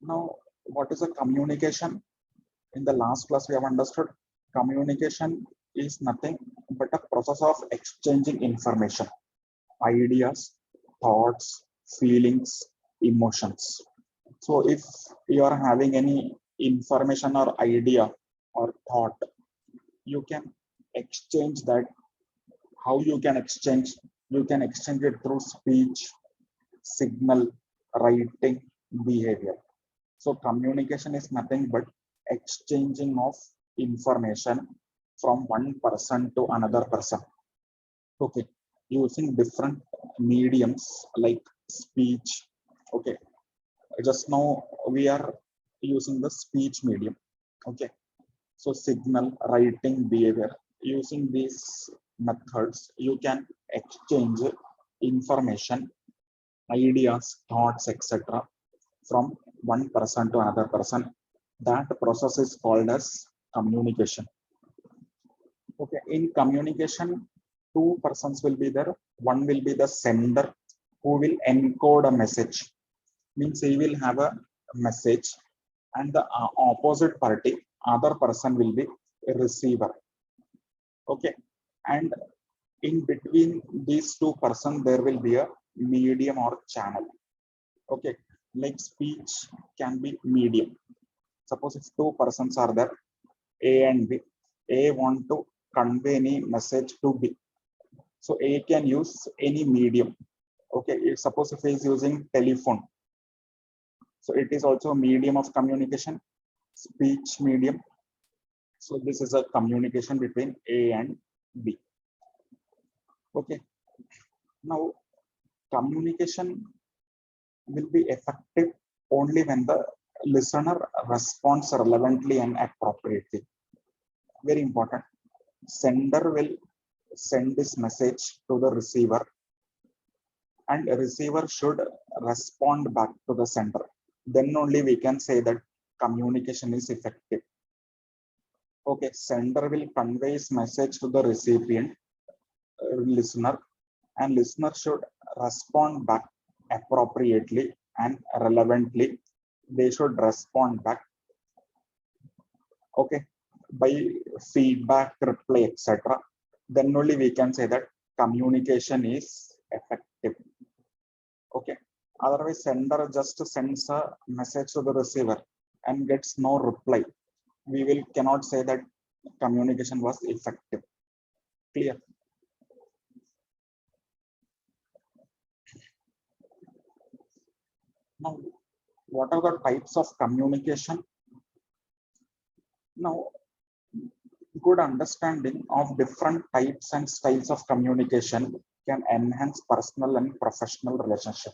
Now, what is a communication? In the last class we have understood communication is nothing but a process of exchanging information, ideas, thoughts, feelings, emotions. So if you are having any information or idea or thought, you can exchange that. How you can exchange? You can exchange it through speech, signal, writing, behavior. So communication is nothing but exchanging of information from one person to another person. Okay, using different mediums like speech. Okay, just now we are using the speech medium. Okay, so signal, writing, behavior. Using these methods, you can exchange information, ideas, thoughts, etc. from one person to another person. That process is called as communication. Okay, in communication, two persons will be there. One will be the sender who will encode a message. Means he will have a message, and the opposite party, other person will be a receiver. Okay, and in between these two persons, there will be a medium or channel. Okay, like speech can be medium. Suppose if two persons are there, A and B, A want to convey any message to B. So A can use any medium. Okay, suppose if he is using telephone, so it is also a medium of communication, speech medium. So this is a communication between A and B. Okay, now communication will be effective only when the listener responds relevantly and appropriately. Very important. Sender will send this message to the receiver, and a receiver should respond back to the sender. Then only we can say that communication is effective. Okay, sender will convey his message to the recipient, listener, and listener should respond back appropriately and relevantly. They should respond back, okay, by feedback, reply, etc. Then only we can say that communication is effective. Okay, otherwise sender just sends a message to the receiver and gets no reply. We will cannot say that communication was effective. Clear? Now, what are the types of communication? Now, good understanding of different types and styles of communication can enhance personal and professional relationship.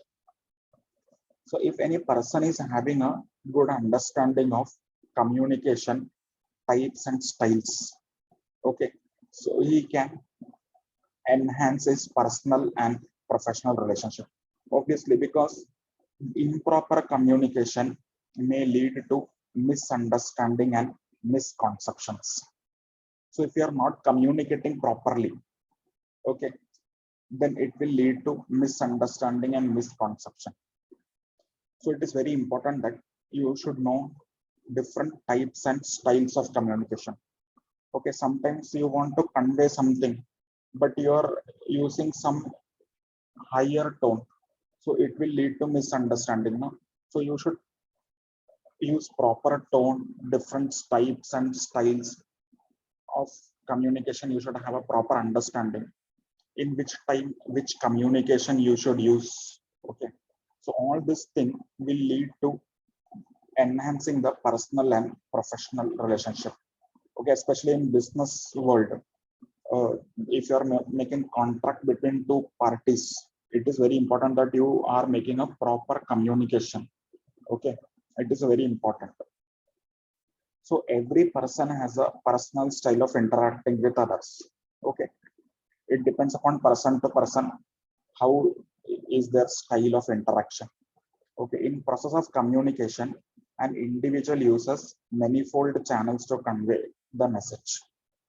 So if any person is having a good understanding of communication types and styles, okay, so he can enhance his personal and professional relationship. Obviously, because improper communication may lead to misunderstanding and misconceptions. So if you are not communicating properly, okay, then it will lead to misunderstanding and misconception. So it is very important that you should know different types and styles of communication. Okay, sometimes you want to convey something, but you are using some higher tone, so it will lead to misunderstanding. No? So you should use proper tone, different types and styles of communication. You should have a proper understanding in which time, which communication you should use. Okay, so all this thing will lead to enhancing the personal and professional relationship. Okay, especially in business world, if you are making contract between two parties, it is very important that you are making a proper communication. Okay, it is very important. So every person has a personal style of interacting with others. Okay, it depends upon person to person how is their style of interaction. Okay, in process of communication, an individual uses manifold channels to convey the message.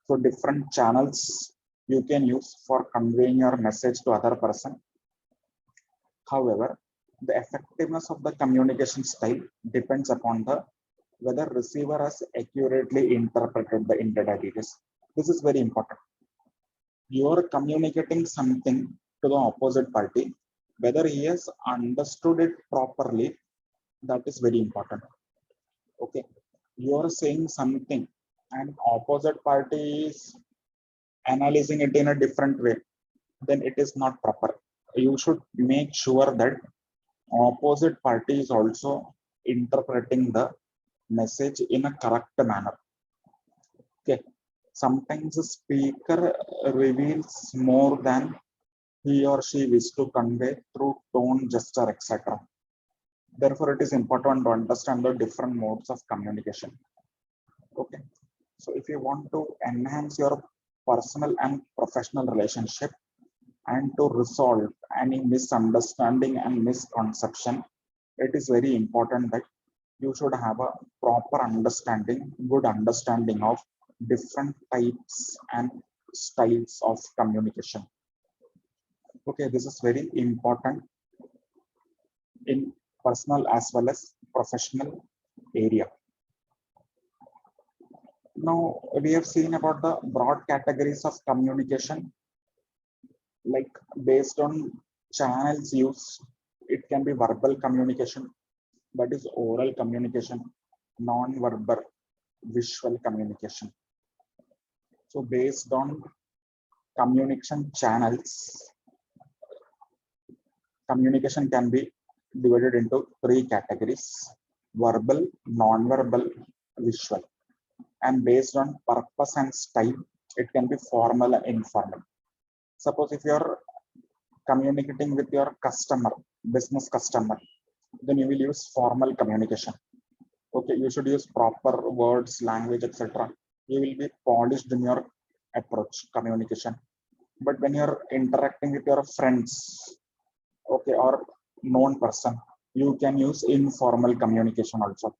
So different channels you can use for conveying your message to other person. However, The effectiveness of the communication style depends upon the whether receiver has accurately interpreted the intended ideas. This is very important. You are communicating something to the opposite party, whether he has understood it properly, that is very important. Okay, you are saying something and opposite party is analyzing it in a different way, then it is not proper. You should make sure that opposite party is also interpreting the message in a correct manner. Okay, sometimes the speaker reveals more than he or she wishes to convey through tone, gesture, etc. Therefore, it is important to understand the different modes of communication. Okay, so if you want to enhance your personal and professional relationship and to resolve any misunderstanding and misconception, it is very important that you should have a proper understanding, good understanding of different types and styles of communication. Okay, this is very important in personal as well as professional area. Now we have seen about the broad categories of communication, like based on channels used. It can be verbal communication, that is oral communication, non-verbal, visual communication. So based on communication channels, communication can be divided into three categories: verbal, non-verbal, visual. And based on purpose and style, it can be formal and informal. Suppose if you're communicating with your customer, business customer, then you will use formal communication. Okay, you should use proper words, language, etc. You will be polished in your approach, communication. But when you're interacting with your friends, okay, or known person, you can use informal communication also.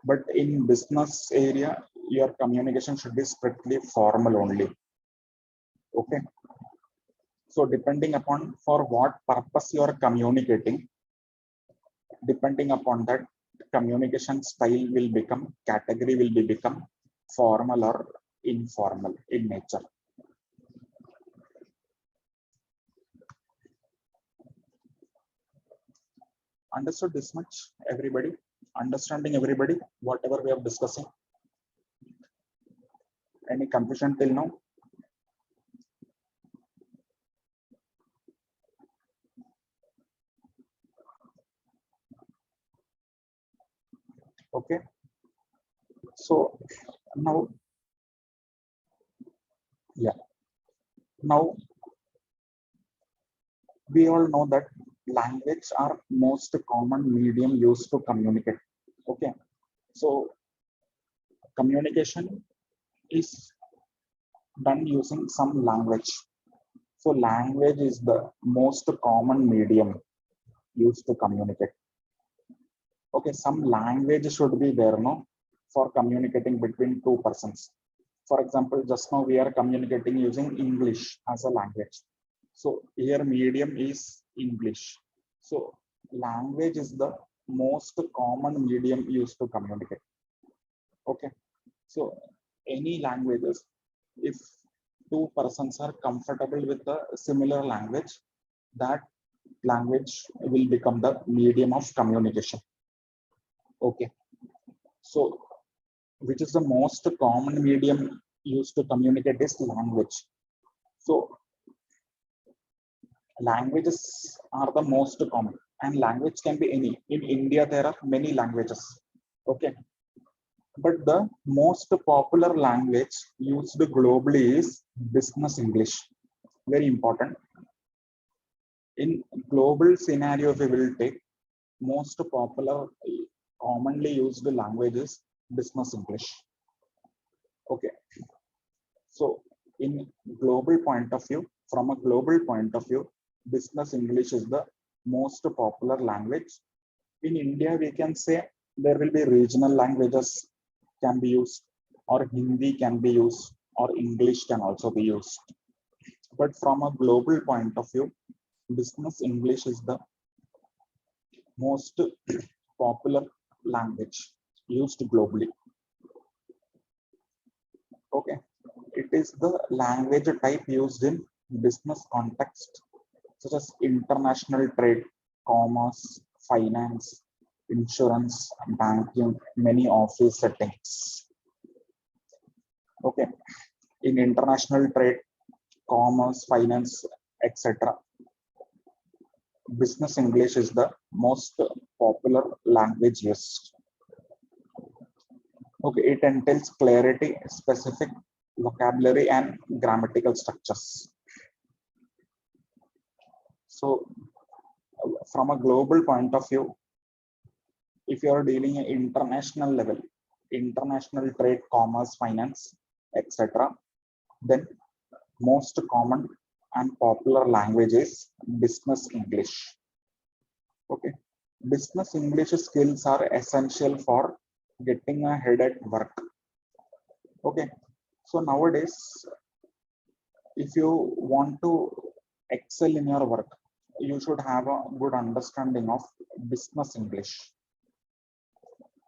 But in business area, your communication should be strictly formal only. Okay. So depending upon for what purpose you are communicating, depending upon that, communication style will become, category will be become formal or informal in nature. Understood this much, everybody? Understanding everybody, whatever we are discussing? Any confusion till now? Okay. So now, yeah. Now we all know that language are most common medium used to communicate. Okay. So communication is done using some language. So language is the most common medium used to communicate. Okay, some language should be there, no, for communicating between two persons. For example, just now we are communicating using English as a language. So here medium is English. So language is the most common medium used to communicate. Okay. So any languages, if two persons are comfortable with a similar language, that language will become the medium of communication. Okay. So which is the most common medium used to communicate is language. So languages are the most common, and language can be any. In India, there are many languages. Okay. But the most popular language used globally is business English. Very important. In global scenario, if we will take most popular, commonly used language is business English. Okay. So in global point of view, from a global point of view, business English is the most popular language. In India, we can say there will be regional languages can be used, or Hindi can be used, or English can also be used. But from a global point of view, business English is the most popular language used globally. Okay, it is the language type used in business context such as international trade, commerce, finance, insurance, banking, many office settings. Okay, in international trade, commerce, finance, etc., business English is the most popular language used. Okay, it entails clarity, specific vocabulary, and grammatical structures. So, from a global point of view, if you are dealing at international level, international trade, commerce, finance, etc., then most common and popular language is business English. Okay, business English skills are essential for getting ahead at work. Okay, so nowadays, if you want to excel in your work, you should have a good understanding of business English.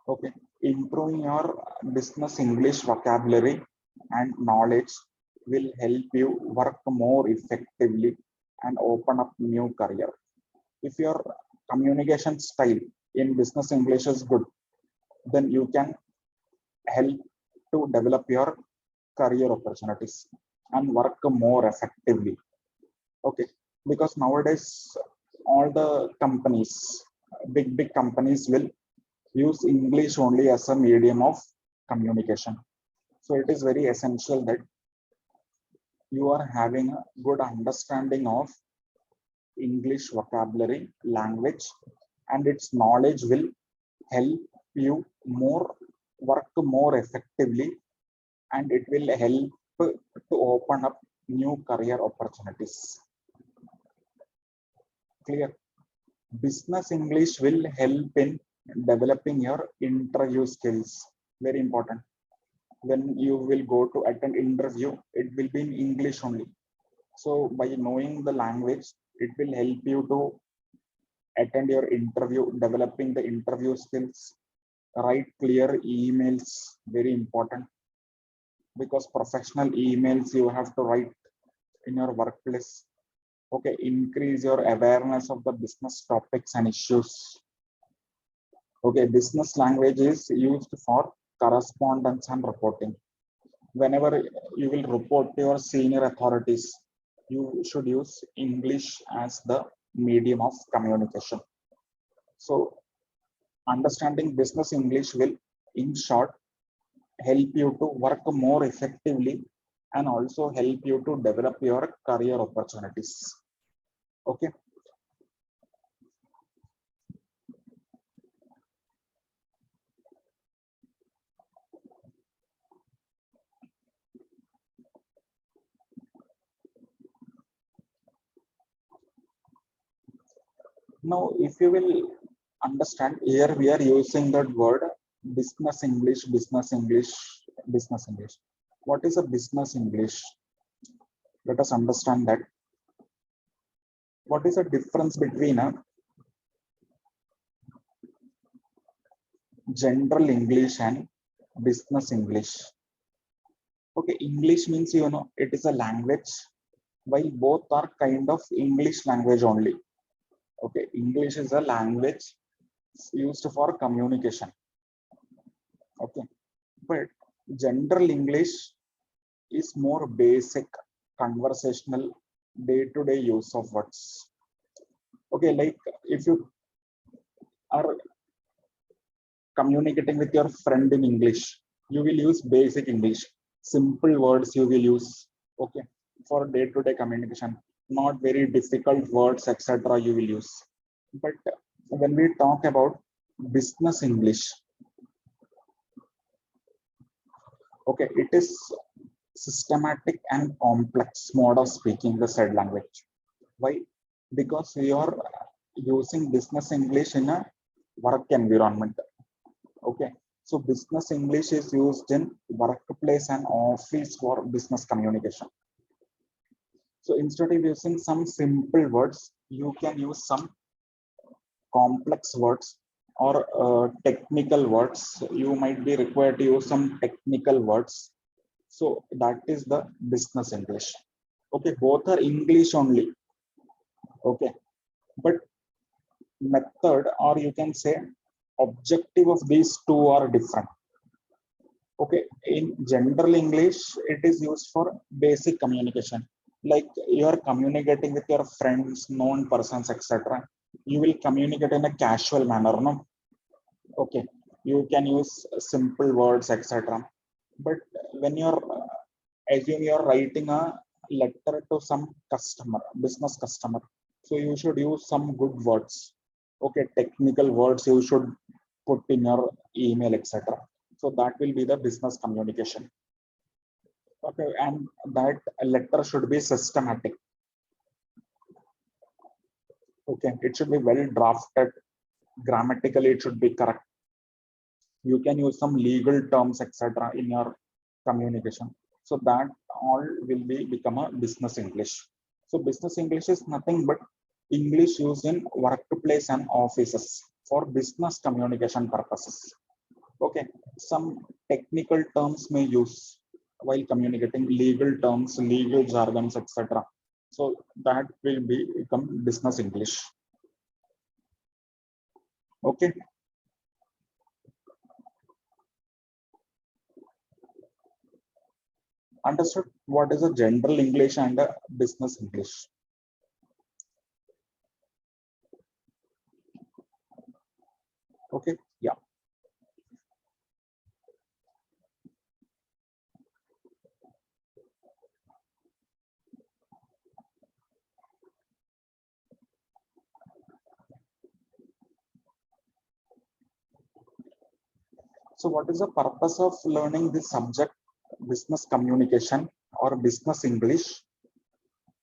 Okay, improving your business English vocabulary and knowledge will help you work more effectively and open up new career. If your communication style in business English is good, then you can help to develop your career opportunities and work more effectively. Okay, because nowadays all the companies, big companies will use English only as a medium of communication. So it is very essential that you are having a good understanding of English vocabulary, language, and its knowledge will help you more work more effectively, and it will help to open up new career opportunities. Clear? Business English will help in developing your interview skills. Very important. When you will go to attend interview, it will be in English only. So by knowing the language, it will help you to attend your interview, developing the interview skills, write clear emails, very important, because professional emails you have to write in your workplace. Okay, increase your awareness of the business topics and issues. Okay, business language is used for correspondence and reporting. Whenever you will report to your senior authorities, you should use English as the medium of communication. So understanding business English will, in short, help you to work more effectively and also help you to develop your career opportunities. Okay. Now, if you will understand, here we are using that word business English, business English, business English. What is a business English? Let us understand that. What is the difference between a general English and business English? Okay, English means, you know, it is a language, while both are kind of English language only. Okay, English is a language used for communication. Okay, but general English is more basic, conversational, day-to-day use of words. Okay, like if you are communicating with your friend in English, you will use basic English, simple words you will use. Okay, for day-to-day communication, not very difficult words, etc. you will use. But when we talk about business English, okay, it is systematic and complex mode of speaking the said language. Why? Because we are using business English in a work environment. Okay, so business English is used in workplace and office for business communication. So instead of using some simple words, you can use some complex words or technical words, you might be required to use some technical words. So that is the business English. Okay, both are English only. Okay, but method, or you can say objective of these two are different. Okay, in general English, it is used for basic communication. Like you are communicating with your friends, known persons, etc. You will communicate in a casual manner, no? Okay, you can use simple words, etc. But when you're assume you're writing a letter to some customer, business customer, so you should use some good words. Okay, technical words you should put in your email, etc. So that will be the business communication. Okay, and that letter should be systematic. Okay, it should be well drafted. Grammatically, it should be correct. You can use some legal terms, etc. in your communication. So that all will be become a business English. So business English is nothing but English used in workplace and offices for business communication purposes. Okay, some technical terms may use while communicating, legal terms, legal jargons, etc. So that will become business English. Okay. Understood what is a general English and a business English? Okay, yeah. So what is the purpose of learning this subject, business communication or business English?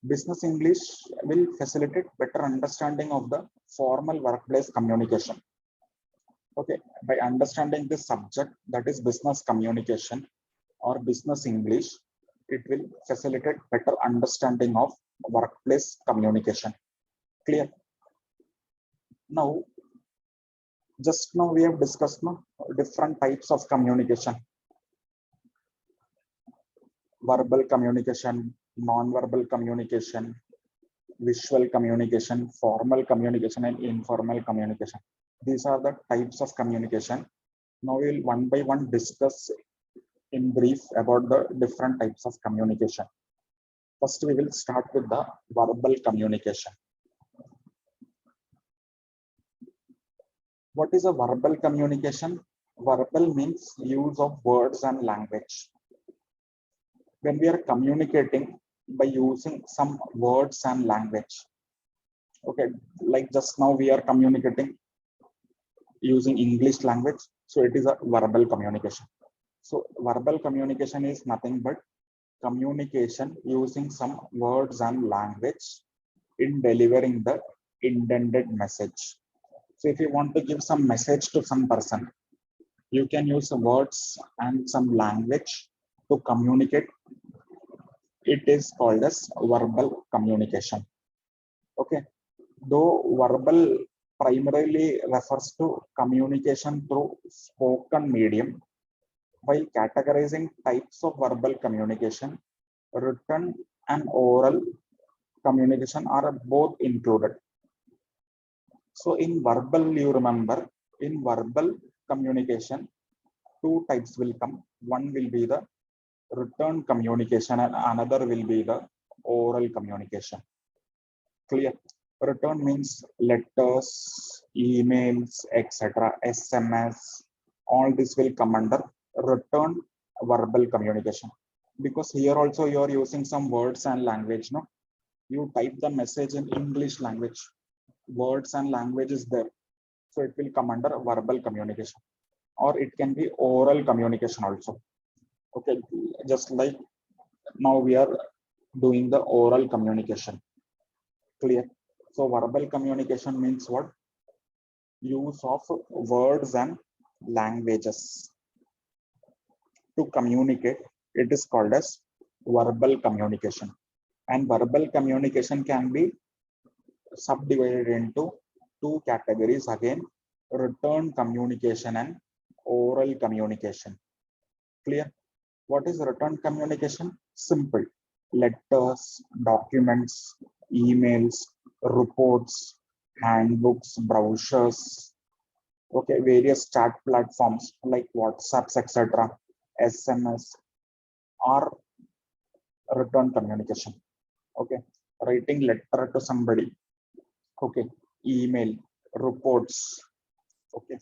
Business English will facilitate better understanding of the formal workplace communication. Okay, by understanding this subject, that is business communication or business English, it will facilitate better understanding of workplace communication. Clear? Now, just now we have discussed different types of communication: verbal communication, non-verbal communication, visual communication, formal communication, and informal communication. These are the types of communication. Now we will one by one discuss in brief about the different types of communication. First, we will start with the verbal communication. What is a verbal communication? Verbal means use of words and language. When we are communicating by using some words and language. Okay, like just now we are communicating using English language. So it is a verbal communication. So verbal communication is nothing but communication using some words and language in delivering the intended message. So if you want to give some message to some person, you can use words and some language to communicate. It is called as verbal communication. Okay, though verbal primarily refers to communication through spoken medium, while categorizing types of verbal communication, written and oral communication are both included. So in verbal, you remember, in verbal communication, two types will come. One will be the written communication and another will be the oral communication. Clear? Written means letters, emails, etc., SMS, all this will come under written verbal communication. Because here also you are using some words and language, no? You type the message in English language. Words and language is there. So it will come under verbal communication. Or it can be oral communication also. Okay, just like now we are doing the oral communication. Clear? So verbal communication means what? Use of words and languages to communicate. It is called as verbal communication. And verbal communication can be subdivided into two categories again: written communication and oral communication. Clear? What is written communication? Simple: letters, documents, emails, reports, handbooks, brochures, okay, various chat platforms like WhatsApps, etc., SMS are written communication. Okay, writing letter to somebody, okay, email, reports, okay,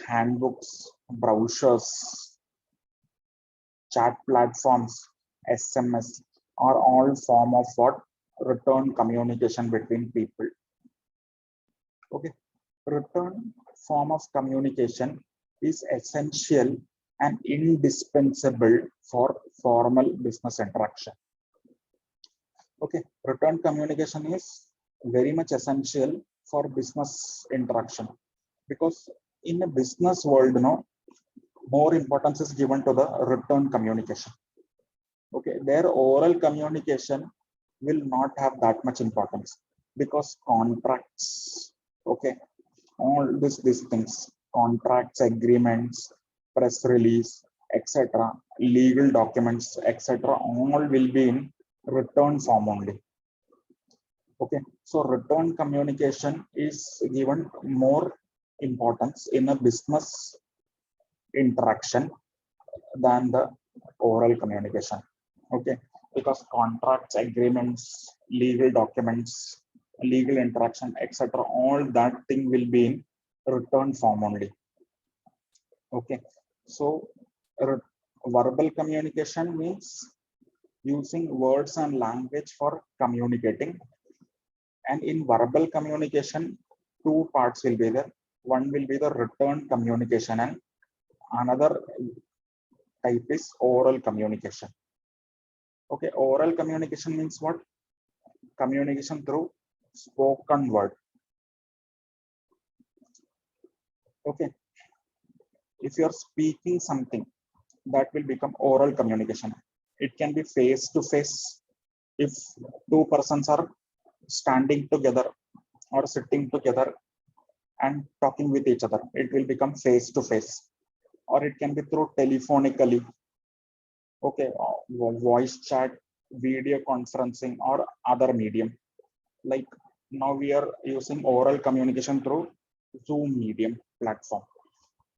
handbooks, brochures, chat platforms, SMS are all form of what? Written communication between people. Okay, written form of communication is essential and indispensable for formal business interaction. Okay, written communication is very much essential for business interaction, because in a business world, more importance is given to the written communication. Okay, their oral communication will not have that much importance, because contracts, okay, all these things, contracts, agreements, press release, etc., legal documents, etc., all will be in written form only. Okay, so written communication is given more importance in a business interaction than the oral communication. Okay, because contracts, agreements, legal documents, legal interaction, etc., all that thing will be in written form only. Okay, so verbal communication means using words and language for communicating. And in verbal communication, two parts will be there. One will be the written communication, and another type is oral communication. Okay, oral communication means what? Communication through spoken word. Okay, if you are speaking something, that will become oral communication. It can be face to face. If two persons are standing together or sitting together and talking with each other, it will become face to face. Or it can be through telephonically, okay, voice chat, video conferencing, or other medium. Like now we are using oral communication through Zoom medium platform.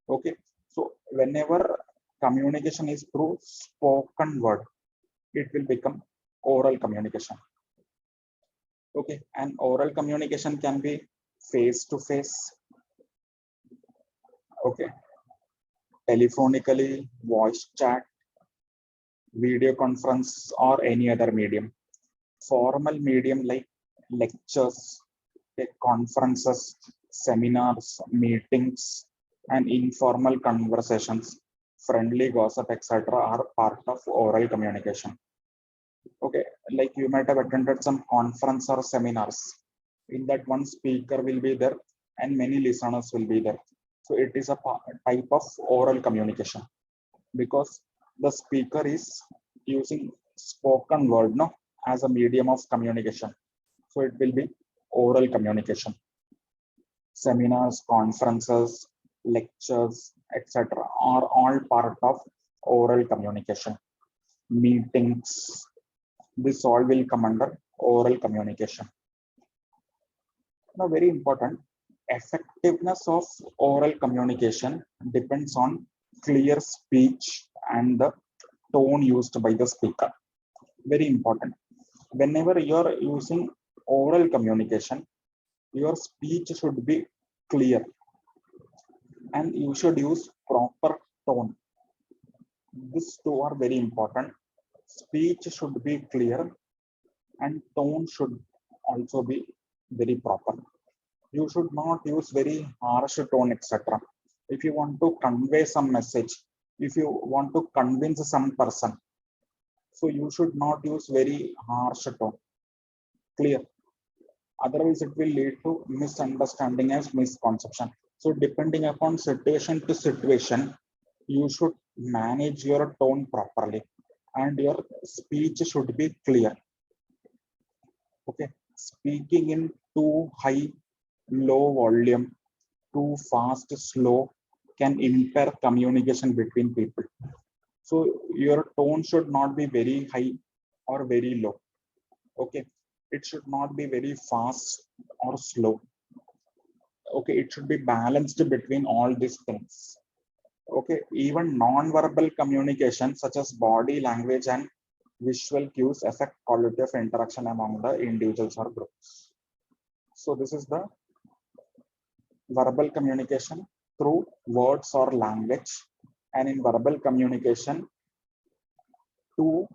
Okay, so whenever communication is through spoken word, it will become oral communication. Okay, and oral communication can be face to face, okay, telephonically, voice chat, video conference, or any other medium. Formal medium like lectures, conferences, seminars, meetings, and informal conversations, friendly gossip, etc., are part of oral communication. Okay, like you might have attended some conference or seminars. In that, one speaker will be there and many listeners will be there. So it is a type of oral communication, because the speaker is using spoken word, as a medium of communication. So it will be oral communication. Seminars, conferences, lectures, etc., are all part of oral communication. Meetings, this all will come under oral communication. Now, very important, effectiveness of oral communication depends on clear speech and the tone used by the speaker. Very important. Whenever you are using oral communication, your speech should be clear and you should use proper tone. These two are very important. Speech should be clear and tone should also be very proper. You should not use very harsh tone, etc. If you want to convey some message, if you want to convince some person, so you should not use very harsh tone. Clear? Otherwise, it will lead to misunderstanding and misconception. So, depending upon situation to situation, you should manage your tone properly and your speech should be clear. Okay, speaking in too high low volume, too fast, slow can impair communication between people. So your tone should not be very high or very low. Okay, it should not be very fast or slow. Okay, it should be balanced between all these things. Okay, even non-verbal communication such as body language and visual cues affect quality of interaction among the individuals or groups. So this is the verbal communication through words or language, and in verbal communication, two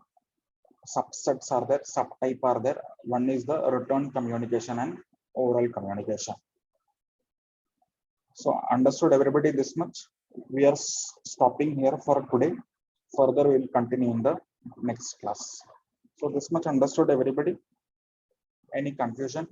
subsets are there, subtype are there. One is the written communication and oral communication. So understood everybody this much? We are stopping here for today. Further we will continue in the next class. So this much understood everybody? Any confusion?